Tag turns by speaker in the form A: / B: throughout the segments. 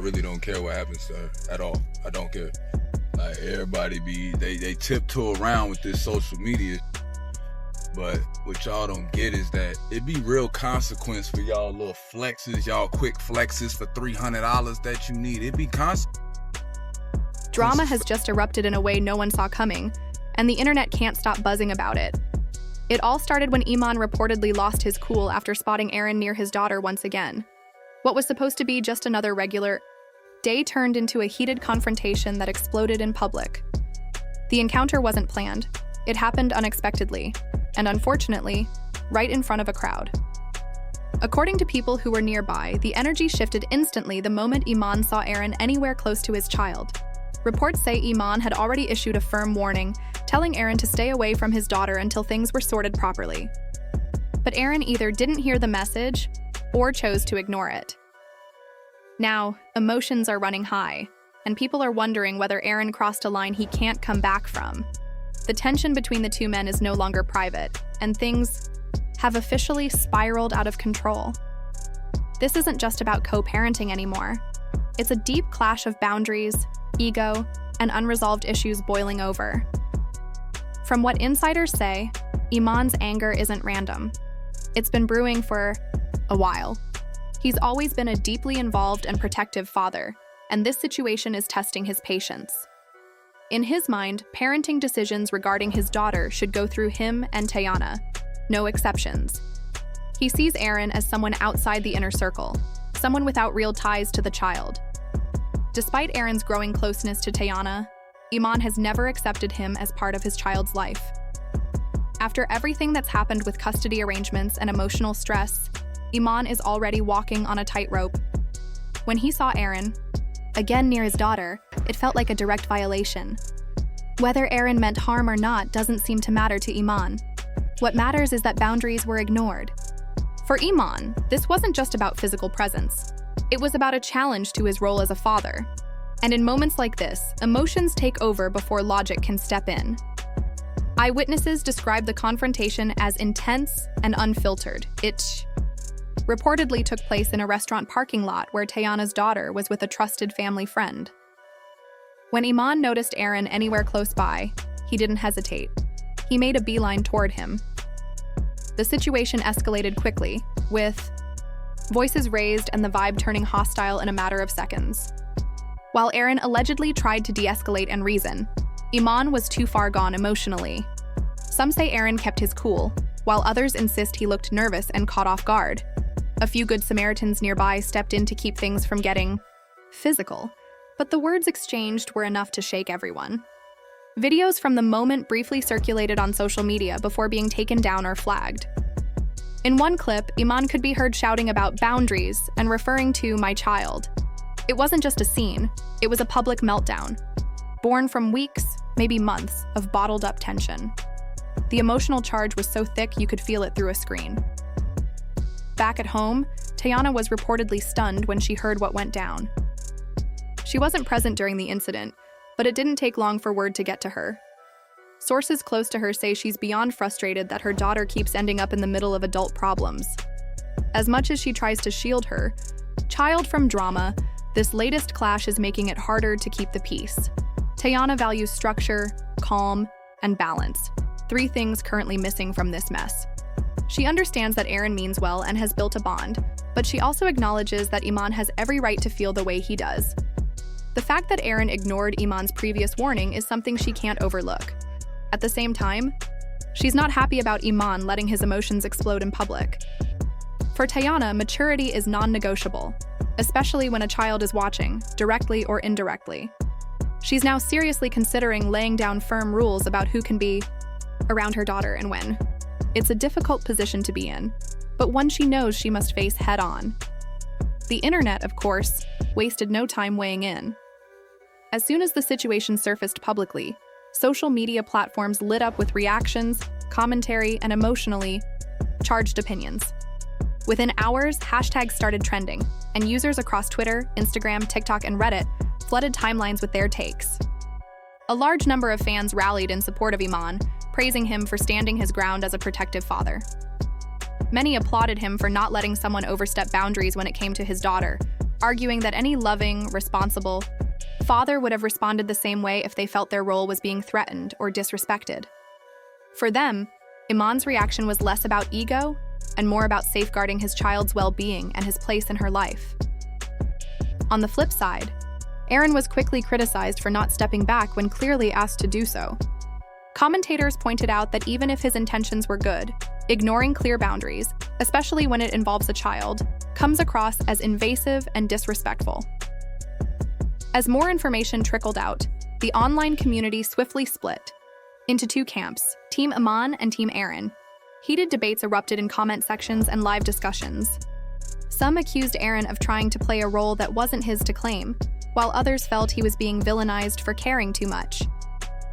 A: really don't care what happens to her at all. I don't care. Like, everybody they tiptoe around with this social media. But what y'all don't get is that it be real consequence for y'all little flexes, y'all quick flexes for $300 that you need. It be consequence.
B: Drama has just erupted in a way no one saw coming, and the internet can't stop buzzing about it. It all started when Iman reportedly lost his cool after spotting Aaron near his daughter once again. What was supposed to be just another regular day turned into a heated confrontation that exploded in public. The encounter wasn't planned. It happened unexpectedly, and unfortunately, right in front of a crowd. According to people who were nearby, the energy shifted instantly the moment Iman saw Aaron anywhere close to his child. Reports say Iman had already issued a firm warning, telling Aaron to stay away from his daughter until things were sorted properly. But Aaron either didn't hear the message or chose to ignore it. Now, emotions are running high, and people are wondering whether Aaron crossed a line he can't come back from. The tension between the two men is no longer private, and things have officially spiraled out of control. This isn't just about co-parenting anymore. It's a deep clash of boundaries, ego, and unresolved issues boiling over. From what insiders say, Iman's anger isn't random. It's been brewing for a while. He's always been a deeply involved and protective father, and this situation is testing his patience. In his mind, parenting decisions regarding his daughter should go through him and Teyana, no exceptions. He sees Aaron as someone outside the inner circle, someone without real ties to the child. Despite Aaron's growing closeness to Teyana, Iman has never accepted him as part of his child's life. After everything that's happened with custody arrangements and emotional stress, Iman is already walking on a tightrope. When he saw Aaron, again near his daughter, it felt like a direct violation. Whether Aaron meant harm or not doesn't seem to matter to Iman. What matters is that boundaries were ignored. For Iman, this wasn't just about physical presence. It was about a challenge to his role as a father. And in moments like this, emotions take over before logic can step in. Eyewitnesses describe the confrontation as intense and unfiltered. It reportedly took place in a restaurant parking lot where Teyana's daughter was with a trusted family friend. When Iman noticed Aaron anywhere close by, he didn't hesitate. He made a beeline toward him. The situation escalated quickly, with voices raised and the vibe turning hostile in a matter of seconds. While Aaron allegedly tried to de-escalate and reason, Iman was too far gone emotionally. Some say Aaron kept his cool, while others insist he looked nervous and caught off guard. A few good Samaritans nearby stepped in to keep things from getting physical, but the words exchanged were enough to shake everyone. Videos from the moment briefly circulated on social media before being taken down or flagged. In one clip, Iman could be heard shouting about boundaries and referring to "my child." It wasn't just a scene, it was a public meltdown, born from weeks, maybe months, of bottled-up tension. The emotional charge was so thick you could feel it through a screen. Back at home, Teyana was reportedly stunned when she heard what went down. She wasn't present during the incident, but it didn't take long for word to get to her. Sources close to her say she's beyond frustrated that her daughter keeps ending up in the middle of adult problems. As much as she tries to shield her child from drama, this latest clash is making it harder to keep the peace. Teyana values structure, calm, and balance, 3 things currently missing from this mess. She understands that Aaron means well and has built a bond, but she also acknowledges that Iman has every right to feel the way he does. The fact that Aaron ignored Iman's previous warning is something she can't overlook. At the same time, she's not happy about Iman letting his emotions explode in public. For Teyana, maturity is non-negotiable, especially when a child is watching, directly or indirectly. She's now seriously considering laying down firm rules about who can be around her daughter and when. It's a difficult position to be in, but one she knows she must face head-on. The internet, of course, wasted no time weighing in. As soon as the situation surfaced publicly, social media platforms lit up with reactions, commentary, and emotionally charged opinions. Within hours, hashtags started trending, and users across Twitter, Instagram, TikTok, and Reddit flooded timelines with their takes. A large number of fans rallied in support of Iman, praising him for standing his ground as a protective father. Many applauded him for not letting someone overstep boundaries when it came to his daughter, arguing that any loving, responsible father would have responded the same way if they felt their role was being threatened or disrespected. For them, Iman's reaction was less about ego and more about safeguarding his child's well-being and his place in her life. On the flip side, Aaron was quickly criticized for not stepping back when clearly asked to do so. Commentators pointed out that even if his intentions were good, ignoring clear boundaries, especially when it involves a child, comes across as invasive and disrespectful. As more information trickled out, the online community swiftly split into two camps, Team Aman and Team Aaron. Heated debates erupted in comment sections and live discussions. Some accused Aaron of trying to play a role that wasn't his to claim, while others felt he was being villainized for caring too much.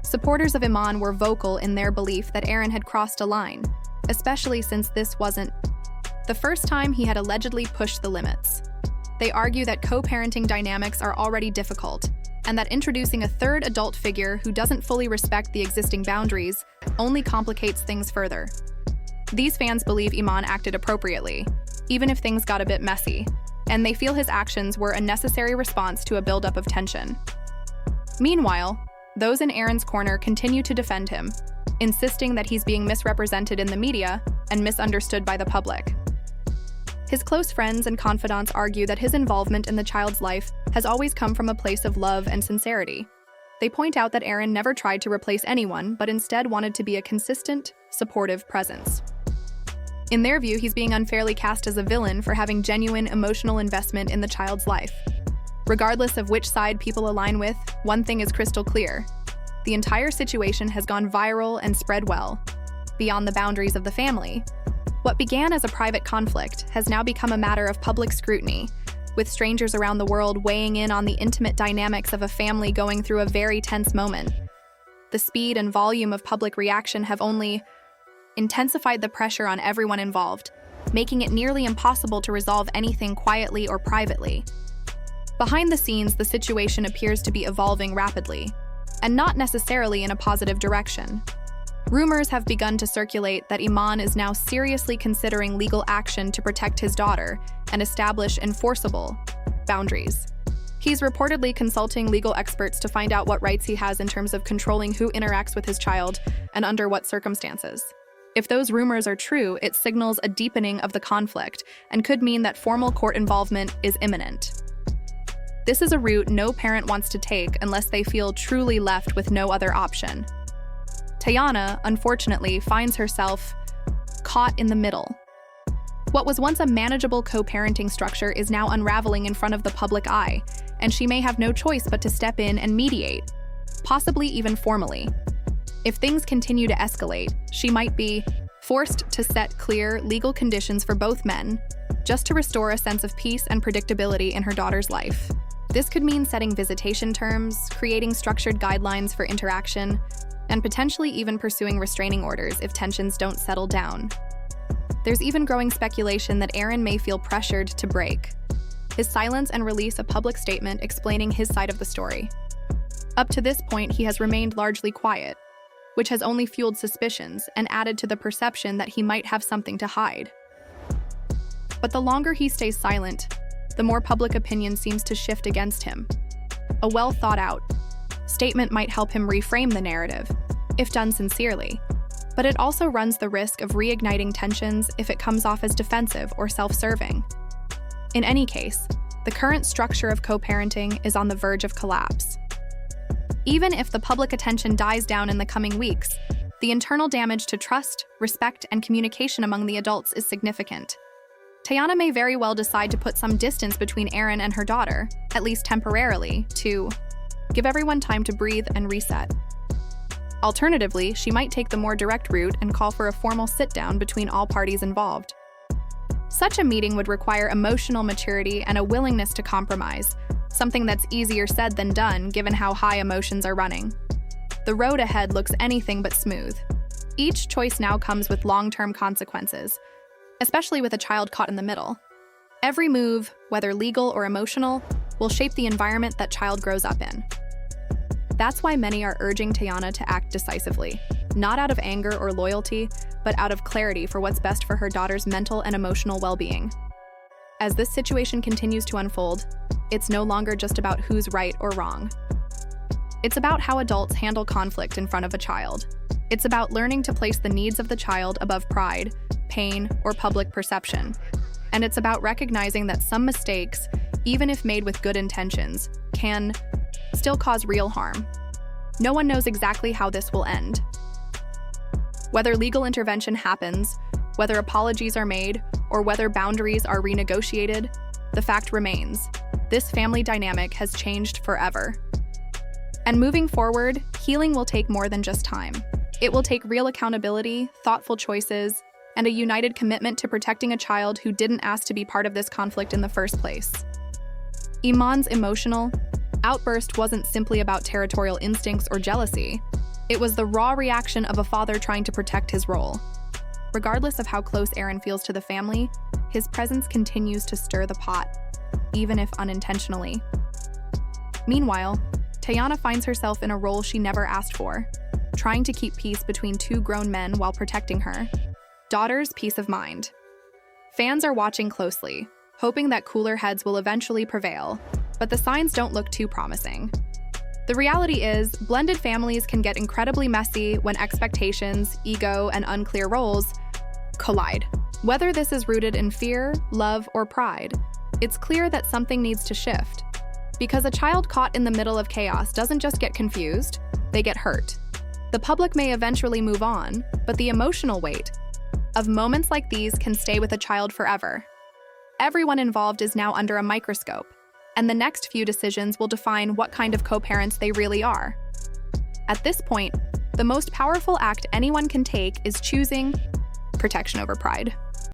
B: Supporters of Iman were vocal in their belief that Aaron had crossed a line, especially since this wasn't the first time he had allegedly pushed the limits. They argue that co-parenting dynamics are already difficult, and that introducing a third adult figure who doesn't fully respect the existing boundaries only complicates things further. These fans believe Iman acted appropriately, even if things got a bit messy, and they feel his actions were a necessary response to a buildup of tension. Meanwhile, those in Aaron's corner continue to defend him, insisting that he's being misrepresented in the media and misunderstood by the public. His close friends and confidants argue that his involvement in the child's life has always come from a place of love and sincerity. They point out that Aaron never tried to replace anyone, but instead wanted to be a consistent, supportive presence. In their view, he's being unfairly cast as a villain for having genuine emotional investment in the child's life. Regardless of which side people align with, one thing is crystal clear. The entire situation has gone viral and spread well, beyond the boundaries of the family. What began as a private conflict has now become a matter of public scrutiny, with strangers around the world weighing in on the intimate dynamics of a family going through a very tense moment. The speed and volume of public reaction have only intensified the pressure on everyone involved, making it nearly impossible to resolve anything quietly or privately. Behind the scenes, the situation appears to be evolving rapidly, and not necessarily in a positive direction. Rumors have begun to circulate that Iman is now seriously considering legal action to protect his daughter and establish enforceable boundaries. He's reportedly consulting legal experts to find out what rights he has in terms of controlling who interacts with his child and under what circumstances. If those rumors are true, it signals a deepening of the conflict and could mean that formal court involvement is imminent. This is a route no parent wants to take unless they feel truly left with no other option. Teyana, unfortunately, finds herself caught in the middle. What was once a manageable co-parenting structure is now unraveling in front of the public eye, and she may have no choice but to step in and mediate, possibly even formally. If things continue to escalate, she might be forced to set clear legal conditions for both men, just to restore a sense of peace and predictability in her daughter's life. This could mean setting visitation terms, creating structured guidelines for interaction, and potentially even pursuing restraining orders if tensions don't settle down. There's even growing speculation that Aaron may feel pressured to break his silence and release a public statement explaining his side of the story. Up to this point, he has remained largely quiet, which has only fueled suspicions and added to the perception that he might have something to hide. But the longer he stays silent, the more public opinion seems to shift against him. A well-thought-out statement might help him reframe the narrative, if done sincerely, but it also runs the risk of reigniting tensions if it comes off as defensive or self-serving. In any case, the current structure of co-parenting is on the verge of collapse. Even if the public attention dies down in the coming weeks, the internal damage to trust, respect, and communication among the adults is significant. Teyana may very well decide to put some distance between Aaron and her daughter, at least temporarily, to give everyone time to breathe and reset. Alternatively, she might take the more direct route and call for a formal sit-down between all parties involved. Such a meeting would require emotional maturity and a willingness to compromise, something that's easier said than done given how high emotions are running. The road ahead looks anything but smooth. Each choice now comes with long-term consequences, especially with a child caught in the middle. Every move, whether legal or emotional, will shape the environment that child grows up in. That's why many are urging Teyana to act decisively, not out of anger or loyalty, but out of clarity for what's best for her daughter's mental and emotional well-being. As this situation continues to unfold, it's no longer just about who's right or wrong. It's about how adults handle conflict in front of a child. It's about learning to place the needs of the child above pride, pain, or public perception. And it's about recognizing that some mistakes, even if made with good intentions, can still cause real harm. No one knows exactly how this will end. Whether legal intervention happens, whether apologies are made, or whether boundaries are renegotiated, the fact remains: this family dynamic has changed forever. And moving forward, healing will take more than just time. It will take real accountability, thoughtful choices, and a united commitment to protecting a child who didn't ask to be part of this conflict in the first place. Iman's emotional outburst wasn't simply about territorial instincts or jealousy. It was the raw reaction of a father trying to protect his role. Regardless of how close Aaron feels to the family, his presence continues to stir the pot, even if unintentionally. Meanwhile, Teyana finds herself in a role she never asked for, trying to keep peace between two grown men while protecting her daughter's peace of mind. Fans are watching closely, hoping that cooler heads will eventually prevail, but the signs don't look too promising. The reality is, blended families can get incredibly messy when expectations, ego, and unclear roles collide. Whether this is rooted in fear, love, or pride, it's clear that something needs to shift. Because a child caught in the middle of chaos doesn't just get confused, they get hurt. The public may eventually move on, but the emotional weight of moments like these can stay with a child forever. Everyone involved is now under a microscope, and the next few decisions will define what kind of co-parents they really are. At this point, the most powerful act anyone can take is choosing protection over pride.